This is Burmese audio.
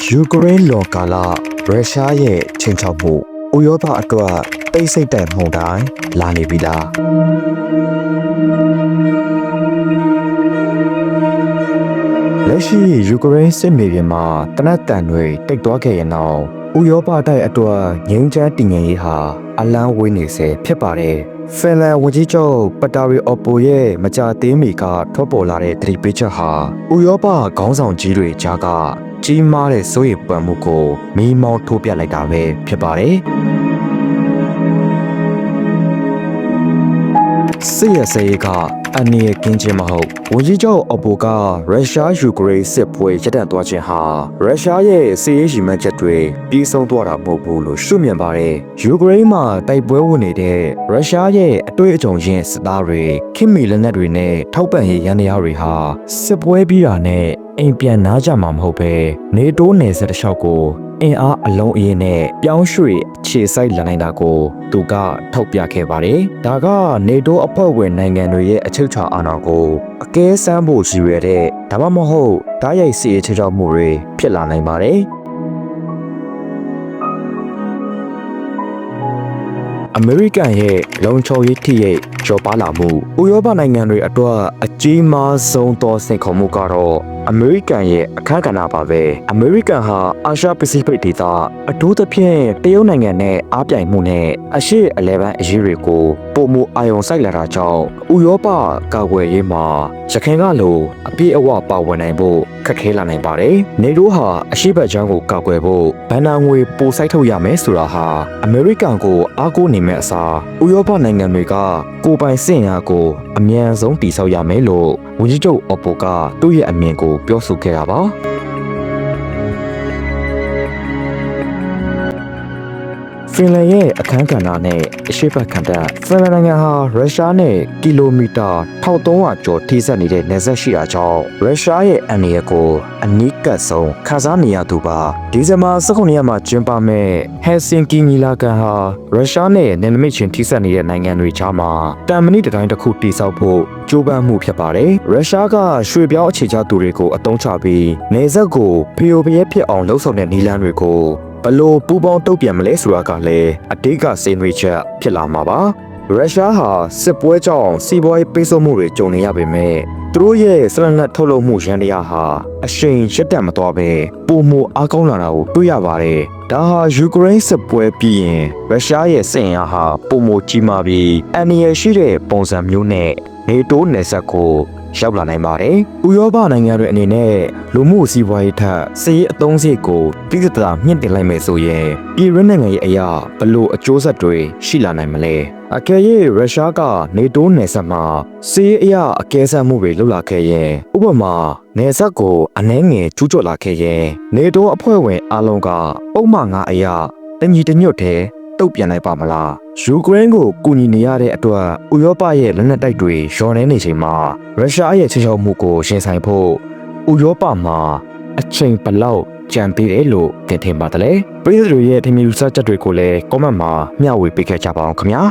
ယူကရိန်းလောကာလရုရှားရဲ့ချိန်ချောက်မှုဥရောပအတွက်တိတ်ဆိတ်တဲ့မှုန်တိုင်းလာနေပြီလားလက်ရှိယူကရိန်းစစ်မြေပြင်မှာတနက်တန်တွေတိတ်သွားခဲ့ရင်တော့ဥရောပတိုက်အတွက်ငြိမ်းချမ်းတည်ငြိမ်ရေးဟာအလန်းဝေးနေစေဖြစ်ပါတယ်ဖင်လန်ဝန်ကြီးချုပ်ပတာရီအော်ပိုရဲ့မကြာသေးမီကထွက်ပေါ်လာတဲ့သတိပေးချက်ဟာဥရောပခေါင်းဆောင်ကြီးတွေကြားကကြီးမားတဲ့စိုးရိမ်ပန်မှုကိုမီးမောင်းထိုးပြလိုက်တာပဲဖြစ်ပါတယ်စစ်ရစရေးကအနည်းကင်းချင်းမဟုတ်ဝန်ကြီးချုပ်အော်ပိုကရုရှားယူကရိန်းစစ်ပွဲရပ်တန့်သွားခြင်းဟာရုရှားရဲ့စစ်ရေးရည်မှန်းချက်တွေပြီးဆုံးသွားတာမဟုတ်ဘူးလို့ရှုမြင်ပါတယ်ယူကရိန်းမှာတိုက်ပွဲဝင်နေတဲ့ရုရှားရဲ့အတွေ့အကြုံရင်းစစ်သားတွေခင်မီလက်နက်တွေနဲ့ထောက်ပံ့ရေးရန်တရားတွေဟာစစ်ပွဲပြီးတာနဲ့အိမ်ပြန်နားကြမှာမဟုတ်ပဲနေတိုးနယ်စပ်တစ်လျှောက်ကိုအင်အားအလုံးအင်းနဲ့ပြောင်းရွှေ့ခြေစိုက်လာနိုင်တာကိုသူကထောက်ပြခဲ့ပါတယ်။ဒါကနေတိုးအဖွဲ့ဝင်နိုင်ငံတွေရဲ့အချုပ်အခြာအာဏာကိုအကဲစမ်းဖို့ရည်ရွယ်တဲ့ဒါမှမဟုတ်ဓာတ်ရိုက်စစ်ရေးခြေချောက်မှုတွေဖြစ်လာနိုင်ပါတယ်။အမေရိကန်ရဲ့လုံခြုံရေးထိရိတ်ကျော်ပါလာမှုဥရောပနိုင်ငံတွေအတွက်အကြီးမားဆုံးသောစိန်ခေါ်မှုကတော့အမေရိကန်ရဲ့အခမ်းကဏ္ဍပါပဲအမေရိကန်ဟာအာရှပစိဖိတ်ဒေသအထူးသဖြင့်တရုတ်နိုင်ငံနဲ့အားပြိုင်မှုနဲ့အရှေ့အလယ်ပိုင်းအရေးတွေကိုပုံမူအာရုံစိုက်လာတာကြောင့်ဥရောပကာကွယ်ရေးမှာရခိုင်ကလိုအပြည့်အဝပါဝင်နိုင်ဖို့ခက်ခဲလာနိုင်ပါတယ်နေတိုးဟာအရှေ့ဘက်ခြမ်းကိုကာကွယ်ဖို့ဘဏ္ဍာငွေပိုစိုက်ထုတ်ရမယ်ဆိုတာဟာအမေရိကန်ကိုအားကိုးနေမဲ့အစားဥရောပနိုင်ငံတွေကကိုယ်ပိုင်စစ်အားကိုအမြန်ဆုံးတည်ဆောက်ရမယ်လို့ဝန်ကြီးချုပ်အော်ပိုကသူ့ရဲ့အမြင်ကိုပြောဆိုခဲ့တာပါဖင်လန်ရဲ့အခမ်းကဏ္ဍနဲ့အရှေ့ဘက်ခံတပ်ဖင်လန်နိုင်ငံဟာရုရှားနဲ့ကီလိုမီတာ1300ကျော်ထိစပ်နေတဲ့နယ်စပ်ရှိတာကြောင့်ရုရှားရဲ့အန္တရာယ်ကိုအနီးကပ်ဆုံးခံစားနေရသူပါဒီဇင်ဘာ19ရက်မှာကျင်းပမဲ့ဟယ်ဆင်ကီညီလာခံဟာရုရှားနဲ့နယ်နိမိတ်ချင်းထိစပ်နေတဲ့နိုင်ငံတွေကြားမှာတန်မဏိတိုင်းတစ်ခုတည်ဆောက်ဖို့ကြိုးပမ်းမှုဖြစ်ပါတယ်ရုရှားကရွှေပြောင်းအခြေချသူတွေကိုအသုံးချပြီးနယ်စပ်ကိုဖျို့ဖျဲဖြစ်အောင်လှုံ့ဆော်တဲ့နည်းလမ်းတွေကိုဘလို့ပူပေါင်းတုတ်ပြန်မလဲဆိုတာကလည်းအတိတ်ကစိန်တွေချက်ဖြစ်လာမှာပါရုရှားဟာစစ်ပွဲကြောင့်စီးပွားရေးပိတ်ဆို့မှုတွေကြုံနေရပေမဲ့သူတို့ရဲ့စလန်လက်ထုတ်လုပ်မှုရန်တရားဟာအရှိန်ရက်တက်မသွားပဲပုံမအားကောင်းလာတာကိုတွေ့ရပါတယ်ဒါဟာယူကရိန်းစစ်ပွဲပြီးရင်ရုရှားရဲ့စစ်အင်အားဟာပုံမကြီးမားပြီးအန္တရာယ်ရှိတဲ့ပုံစံမျိုးနဲ့နေတိုးနယ်စပ်ကိုရောက်လာနိုင်ပါတယ်။ဥရောပနိုင်ငံတွေအနေနဲ့လူမှုစီးပွားရေးထက်စစ်ရေးအသုံးစရိတ်ကိုတိကျတာမြင့်တင်လိုက်မယ်ဆိုရင်ပြည်တွင်းနိုင်ငံရဲ့အရာဘလို့အကျိုးဆက်တွေရှိလာနိုင်မလဲ။အကယ်၍ရုရှားကနေတိုးနယ်စပ်မှာစစ်ရေးအရာအကဲဆန်းမှုတွေလုပ်လာခဲ့ရင်ဥပမာနယ်စပ်ကိုအနှဲငယ်ကျူးကျော်လာခဲ့ရင်နေတိုးအဖွဲ့ဝင်အလုံးကပုံမှန်9အရာတညီတညွတ်တဲ့တုတ်ပြန်လိုက်ပါမလားယူကရိန်းကိုကူညီနေရတဲ့အတွက်ဥရောပရဲ့လက်နက်တိုက်တွေလျော်နေနေချိန်မှာရုရှားရဲ့ခြေချောက်မှုကိုရှင်းဆိုင်ဖို့ဥရောပမှာအချိန်ဘလောက်ကြံသေးတယ်လို့ထင်ပါသလဲပြည်သူတွေရဲ့ထင်မြင်ယူဆချက်တွေကိုလည်း comment မှာမျှဝေပေးခဲ့ကြပါအောင်ခင်ဗျာ